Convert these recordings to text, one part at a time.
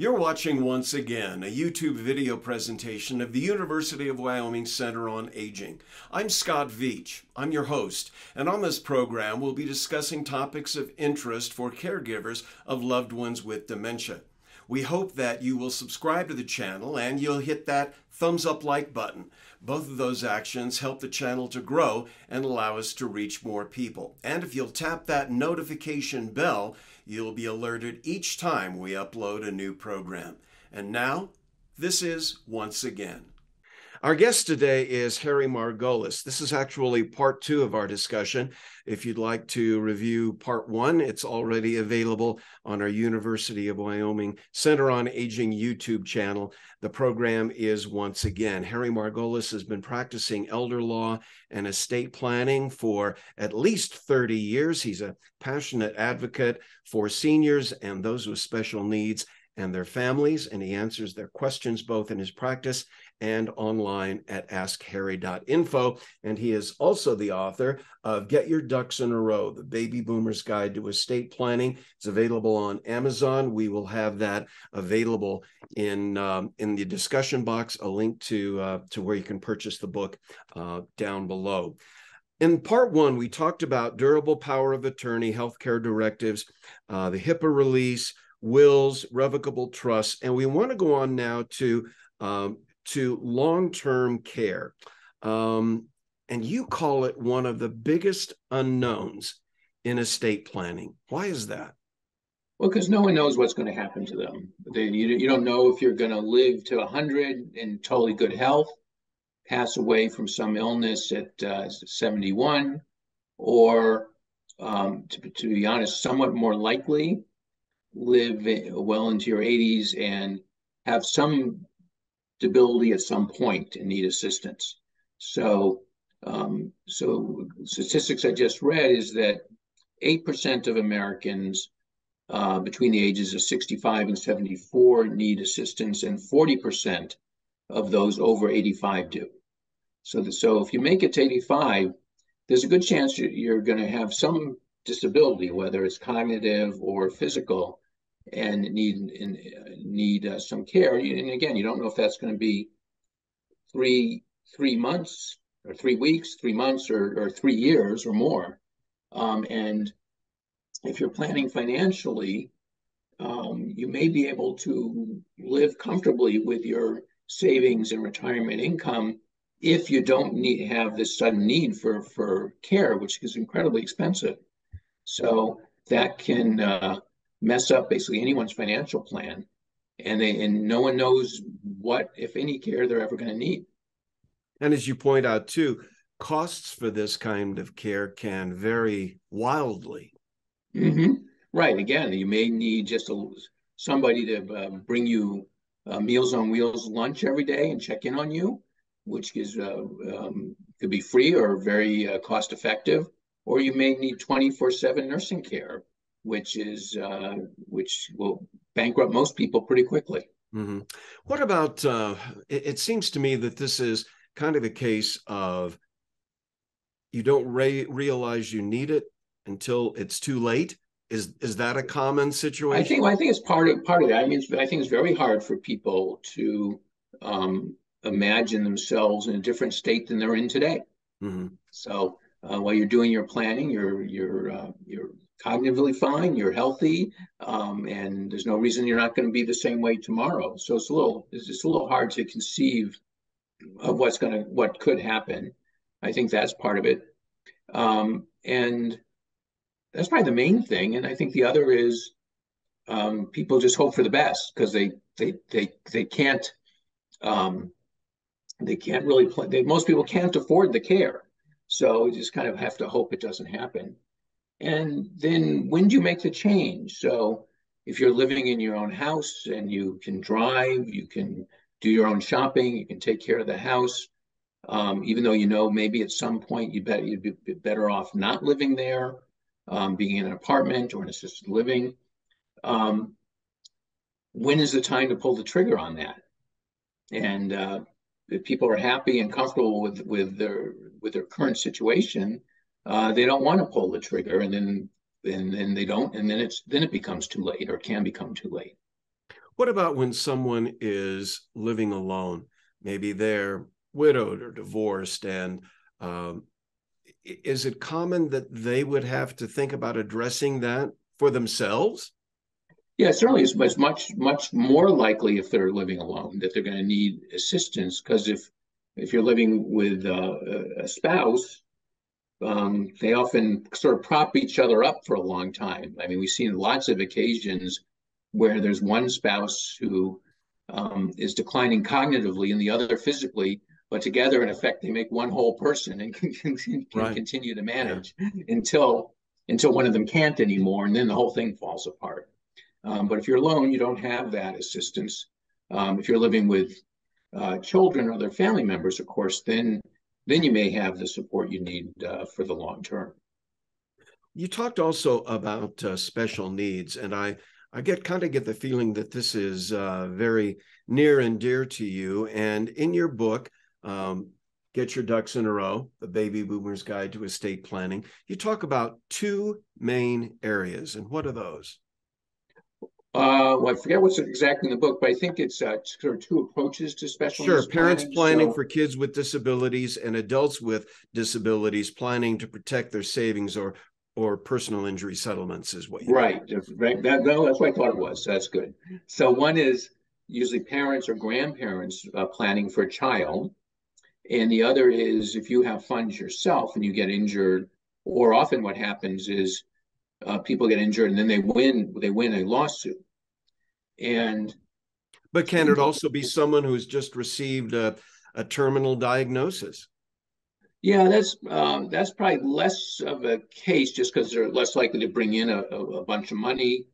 You're watching once again a YouTube video presentation of the University of Wyoming Center on Aging. I'm Scott Veach. I'm your host, and on this program we'll be discussing topics of interest for caregivers of loved ones with dementia. We hope that you will subscribe to the channel and you'll hit that thumbs up like button. Both of those actions help the channel to grow and allow us to reach more people. And if you'll tap that notification bell, you'll be alerted each time we upload a new program. And now, this is Once Again. Our guest today is Harry Margolis. This is actually part 2 of our discussion. If you'd like to review part 1, it's already available on our University of Wyoming Center on Aging YouTube channel. The program is Once Again. Harry Margolis has been practicing elder law and estate planning for at least 30 years. He's a passionate advocate for seniors and those with special needs and their families, and he answers their questions both in his practice and online at AskHarry.info. And he is also the author of Get Your Ducks in a Row, The Baby Boomer's Guide to Estate Planning. It's available on Amazon. We will have that available in the discussion box, a link to where you can purchase the book down below. In part 1, we talked about durable power of attorney, healthcare directives, the HIPAA release, wills, revocable trusts, and we want to go on now to long-term care. And you call it one of the biggest unknowns in estate planning. Why is that? Well, because no one knows what's going to happen to them. You don't know if you're going to live to 100 in totally good health, pass away from some illness at 71, or to be honest, somewhat more likely, live well into your 80s and have some debility at some point and need assistance. So statistics I just read is that 8% of Americans between the ages of 65 and 74 need assistance, and 40% of those over 85 do. So if you make it to 85, there's a good chance you're going to have some disability, whether it's cognitive or physical, and need some care. And again, you don't know if that's going to be three months or 3 weeks, 3 months, or 3 years or more. And if you're planning financially, you may be able to live comfortably with your savings and retirement income if you don't have this sudden need for care, which is incredibly expensive. So that can mess up basically anyone's financial plan, and no one knows what, if any, care they're ever going to need. And as you point out too, costs for this kind of care can vary wildly. Mm-hmm. Right. Again, you may need just somebody to bring you Meals on Wheels lunch every day and check in on you, which is could be free or very cost effective. Or you may need 24/7 nursing care, which will bankrupt most people pretty quickly. Mm-hmm. What about, it seems to me that this is kind of a case of you don't realize you need it until it's too late. Is that a common situation? I think it's part of that. I mean, I think it's very hard for people to imagine themselves in a different state than they're in today. Mm-hmm. So while you're doing your planning, you're cognitively fine, you're healthy, and there's no reason you're not going to be the same way tomorrow. So it's just a little hard to conceive of what could happen. I think that's part of it, and that's probably the main thing. And I think the other is people just hope for the best because they can't really plan. Most people can't afford the care, so you just kind of have to hope it doesn't happen. And then when do you make the change? So if you're living in your own house and you can drive, you can do your own shopping, you can take care of the house, even though maybe at some point you'd be better off not living there, being in an apartment or an assisted living. When is the time to pull the trigger on that? And if people are happy and comfortable with their current situation, they don't want to pull the trigger, and then they don't, and then it becomes too late, or can become too late. What about when someone is living alone? Maybe they're widowed or divorced, and um, is it common that they would have to think about addressing that for themselves? Yeah, certainly it's much more likely if they're living alone that they're going to need assistance because if you're living with a spouse, they often sort of prop each other up for a long time. I mean, we've seen lots of occasions where there's one spouse who is declining cognitively and the other physically, but together, in effect, they make one whole person and can Right. continue to Yeah. manage until one of them can't anymore, and then the whole thing falls apart. But if you're alone, you don't have that assistance. If you're living with children or other family members, of course, then you may have the support you need for the long term. You talked also about special needs, and I get the feeling that this is very near and dear to you. And in your book, Get Your Ducks in a Row, The Baby Boomer's Guide to Estate Planning, you talk about two main areas. And what are those? Well, I forget what's exactly in the book, but I think it's sort of two approaches to special Sure, needs parents planning. planning So, for kids with disabilities and adults with disabilities planning to protect their savings or personal injury settlements is what you mean. right, right. That's what I thought it was. So that's good. So one is usually parents or grandparents planning for a child, and the other is if you have funds yourself and you get injured, or often what happens is people get injured and then they win a lawsuit, and But can it also be someone who's just received a terminal diagnosis? yeah, that's probably less of a case just because they're less likely to bring in a bunch of money,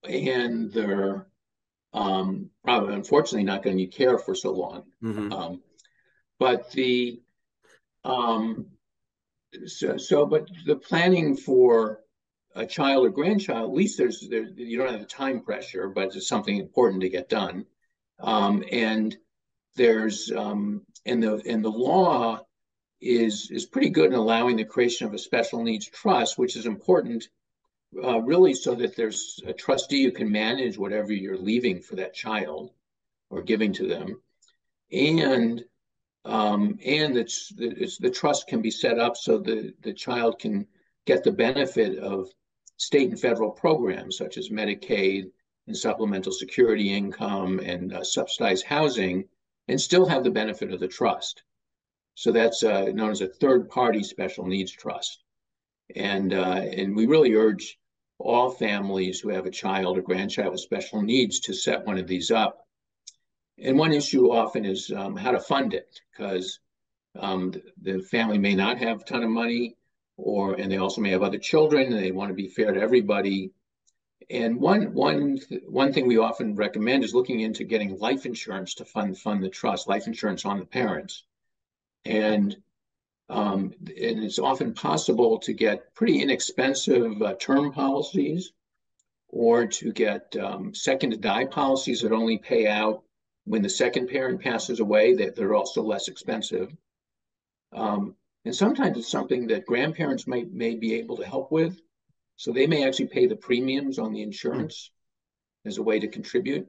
and they're probably unfortunately not going to need care for so long. Mm-hmm. Um, but the um, but the planning for a child or grandchild, at least you don't have the time pressure, but it's something important to get done. And there's and the law is pretty good in allowing the creation of a special needs trust, which is important, really, so that there's a trustee who can manage whatever you're leaving for that child or giving to them, and the trust can be set up so the child can get the benefit of state and federal programs such as Medicaid and supplemental security income and subsidized housing, and still have the benefit of the trust. So that's known as a third-party special needs trust. And we really urge all families who have a child or grandchild with special needs to set one of these up. And one issue often is how to fund it, because the family may not have a ton of money, and they also may have other children, and they want to be fair to everybody. And one thing we often recommend is looking into getting life insurance to fund the trust, life insurance on the parents. And it's often possible to get pretty inexpensive term policies, or to get second to die policies that only pay out when the second parent passes away, that they're also less expensive. And sometimes it's something that grandparents may be able to help with. So they may actually pay the premiums on the Hmm. insurance as a way to contribute.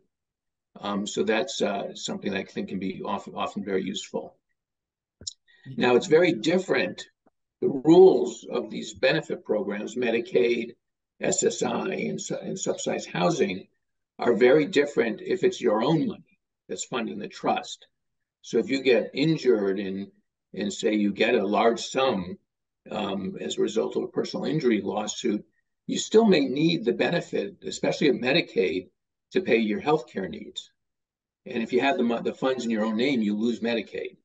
So that's something that I think can be often very useful. Now, it's very different. The rules of these benefit programs, Medicaid, SSI, and subsidized housing, are very different if it's your own money that's funding the trust. So if you get injured and say you get a large sum as a result of a personal injury lawsuit, you still may need the benefit, especially of Medicaid, to pay your health care needs. And if you have the funds in your own name, you lose Medicaid.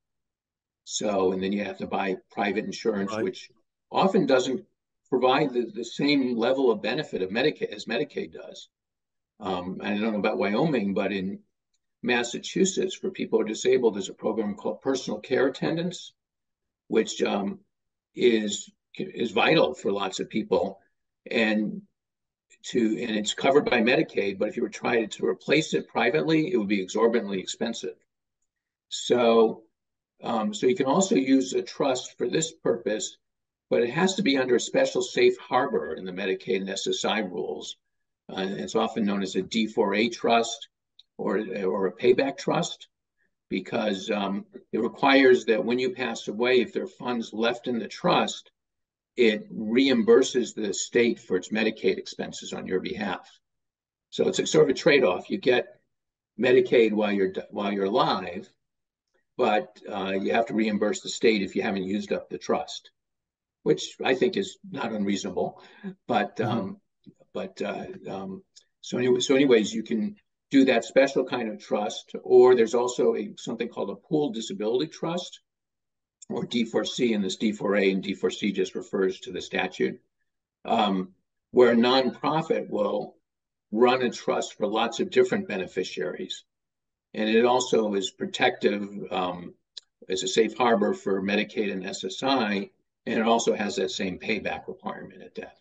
So, and then you have to buy private insurance, Right. which often doesn't provide the same level of benefit of Medicaid as Medicaid does. I don't know about Wyoming, but in Massachusetts, for people who are disabled, there's a program called personal care attendants, which is vital for lots of people, and it's covered by Medicaid. But if you were trying to replace it privately, it would be exorbitantly expensive. So so you can also use a trust for this purpose, but it has to be under a special safe harbor in the Medicaid and SSI rules. It's often known as a D4A trust, or a payback trust, because it requires that when you pass away, if there are funds left in the trust, it reimburses the state for its Medicaid expenses on your behalf. So it's a sort of a trade-off. You get Medicaid while you're alive, but you have to reimburse the state if you haven't used up the trust, which I think is not unreasonable. But Mm-hmm. anyways, you can do that special kind of trust, or there's also something called a pooled disability trust, or D4C, and this D4A and D4C just refers to the statute, where a nonprofit will run a trust for lots of different beneficiaries. And it also is protective, as a safe harbor for Medicaid and SSI, and it also has that same payback requirement at death.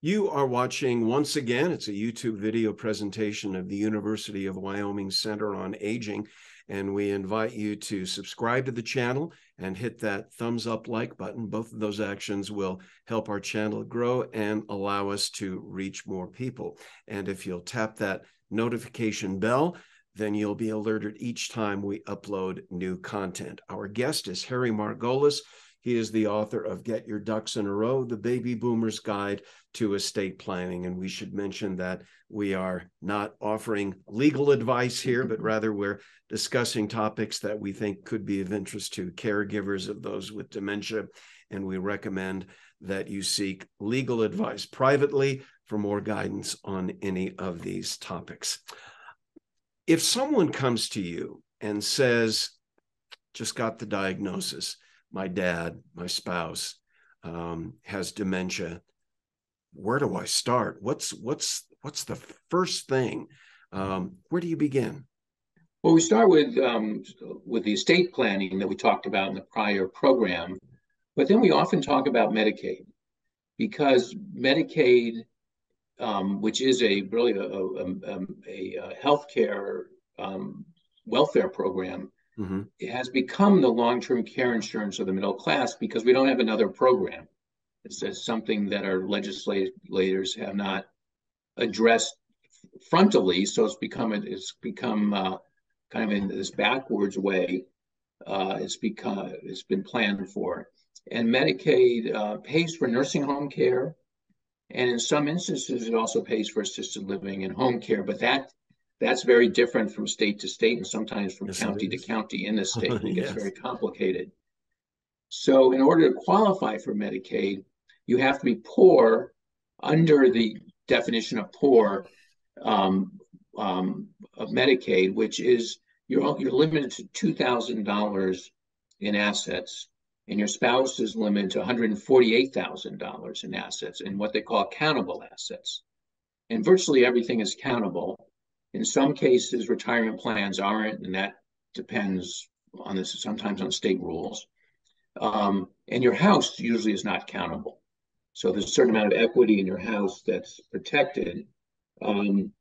You are watching, once again, it's a YouTube video presentation of the University of Wyoming Center on Aging, and we invite you to subscribe to the channel and hit that thumbs up like button. Both of those actions will help our channel grow and allow us to reach more people. And if you'll tap that notification bell, then you'll be alerted each time we upload new content. Our guest is Harry Margolis. He is the author of Get Your Ducks in a Row, The Baby Boomer's Guide to Estate Planning. And we should mention that we are not offering legal advice here, but rather we're discussing topics that we think could be of interest to caregivers of those with dementia. And we recommend that you seek legal advice privately for more guidance on any of these topics. If someone comes to you and says, just got the diagnosis, my dad, my spouse, has dementia, where do I start? What's the first thing? Where do you begin? Well, we start with the estate planning that we talked about in the prior program, but then we often talk about Medicaid, because Medicaid, which is really a healthcare welfare program, Mm-hmm. it has become the long-term care insurance of the middle class because we don't have another program. It's something that our legislators have not addressed frontally, so it's become kind of in this backwards way. It's been planned for, and Medicaid pays for nursing home care, and in some instances, it also pays for assisted living and home care. But that's very different from state to state, and sometimes from Yes, county to county in the state, and it gets yes. very complicated. So, in order to qualify for Medicaid, you have to be poor under the definition of poor of Medicaid, which is you're limited to $2,000 in assets, and your spouse is limited to $148,000 in assets, in what they call countable assets. And virtually everything is countable. In some cases, retirement plans aren't, and that depends on this, sometimes on state rules. And your house usually is not countable. So there's a certain amount of equity in your house that's protected, but and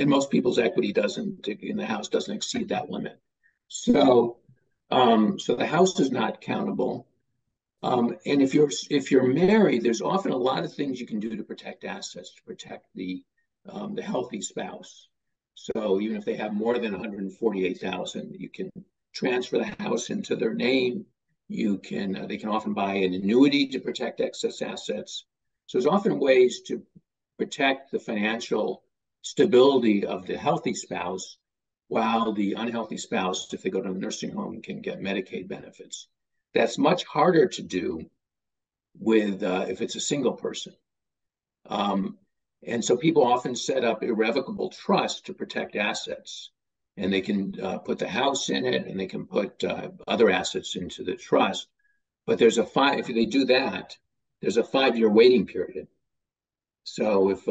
most people's equity in the house doesn't exceed that limit. So the house is not countable. And if you're married, there's often a lot of things you can do to protect assets, to protect the healthy spouse. So even if they have more than 148,000, you can transfer the house into their name. They can often buy an annuity to protect excess assets. So there's often ways to protect the financial stability of the healthy spouse, while the unhealthy spouse, if they go to a nursing home, can get Medicaid benefits. That's much harder to do with if it's a single person. And so people often set up irrevocable trust to protect assets. And they can put the house in it, and they can put other assets into the trust. But if they do that, there's a 5-year waiting period. So if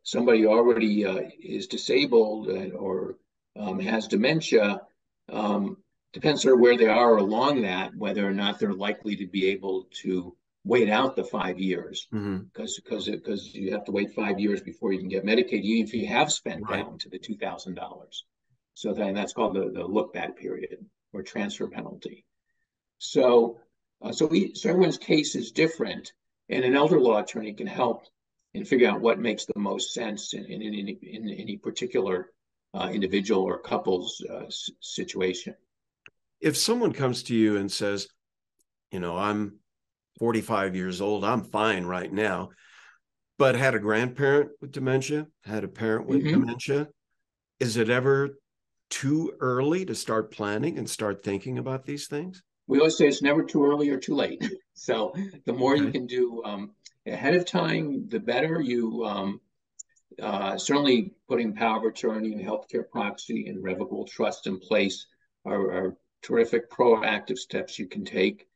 somebody already is disabled or has dementia, depends on where they are along that, whether or not they're likely to be able to wait out the 5 years, because you have to wait 5 years before you can get Medicaid, even if you have spent down to the $2,000. So that's called the look back period or transfer penalty. So everyone's case is different, and an elder law attorney can help and figure out what makes the most sense in any particular individual or couple's situation. If someone comes to you and says, I'm 45 years old, I'm fine right now, but had a grandparent with dementia, had a parent with dementia, is it ever too early to start planning and start thinking about these things? We always say it's never too early or too late. So the more you Okay. can do ahead of time, the better. Certainly putting power of attorney and healthcare proxy and revocable trust in place are terrific proactive steps you can take.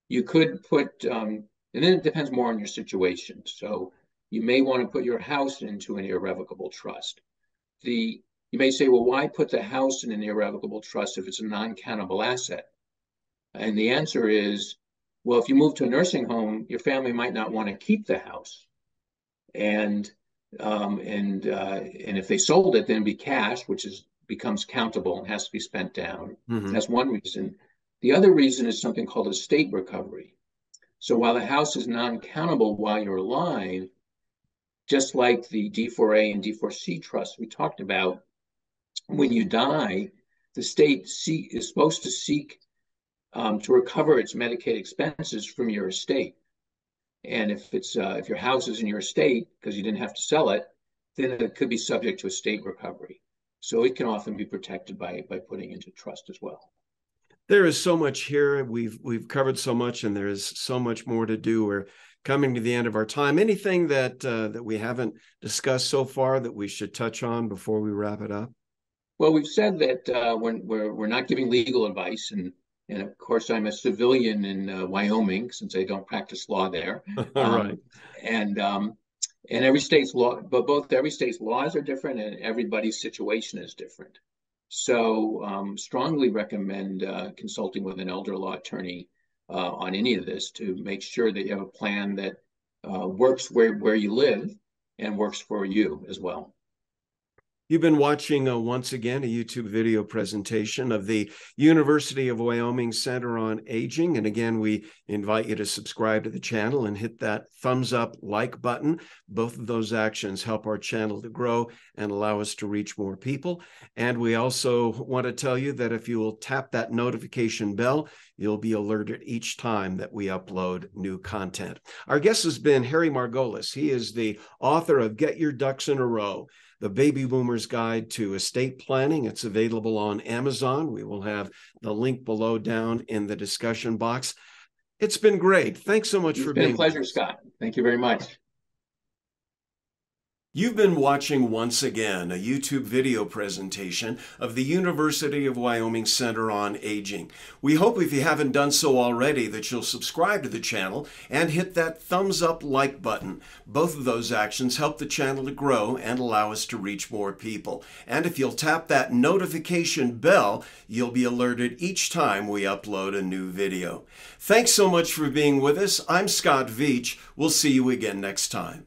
You could put, and then it depends more on your situation. So you may want to put your house into an irrevocable trust. You may say, well, why put the house in an irrevocable trust if it's a non-countable asset? And the answer is, well, if you move to a nursing home, your family might not want to keep the house, and if they sold it, then it'd be cash, which becomes countable and has to be spent down. That's one reason. The other reason is something called estate recovery. So while the house is non-countable while you're alive, just like the D4A and D4C trust we talked about, when you die, the state is supposed to seek to recover its Medicaid expenses from your estate. And if your house is in your estate because you didn't have to sell it, then it could be subject to estate recovery. So it can often be protected by putting into trust as well. There is so much here. We've covered so much, and there is so much more to do. We're coming to the end of our time. Anything that we haven't discussed so far that we should touch on before we wrap it up? Well, we've said that we're not giving legal advice, and of course I'm a civilian in Wyoming since I don't practice law there. Right. And every state's law, but both every state's laws are different, and everybody's situation is different. So strongly recommend consulting with an elder law attorney on any of this to make sure that you have a plan that works where you live and works for you as well. You've been watching, once again, a YouTube video presentation of the University of Wyoming Center on Aging. And again, we invite you to subscribe to the channel and hit that thumbs up like button. Both of those actions help our channel to grow and allow us to reach more people. And we also want to tell you that if you will tap that notification bell, you'll be alerted each time that we upload new content. Our guest has been Harry Margolis. He is the author of Get Your Ducks in a Row, The Baby Boomer's Guide to Estate Planning. It's available on Amazon. We will have the link below down in the discussion box. It's been great. Thanks so much for being with us. It's been a pleasure, Scott. Thank you very much. You've been watching, once again, a YouTube video presentation of the University of Wyoming Center on Aging. We hope, if you haven't done so already, that you'll subscribe to the channel and hit that thumbs up like button. Both of those actions help the channel to grow and allow us to reach more people. And if you'll tap that notification bell, you'll be alerted each time we upload a new video. Thanks so much for being with us. I'm Scott Veach. We'll see you again next time.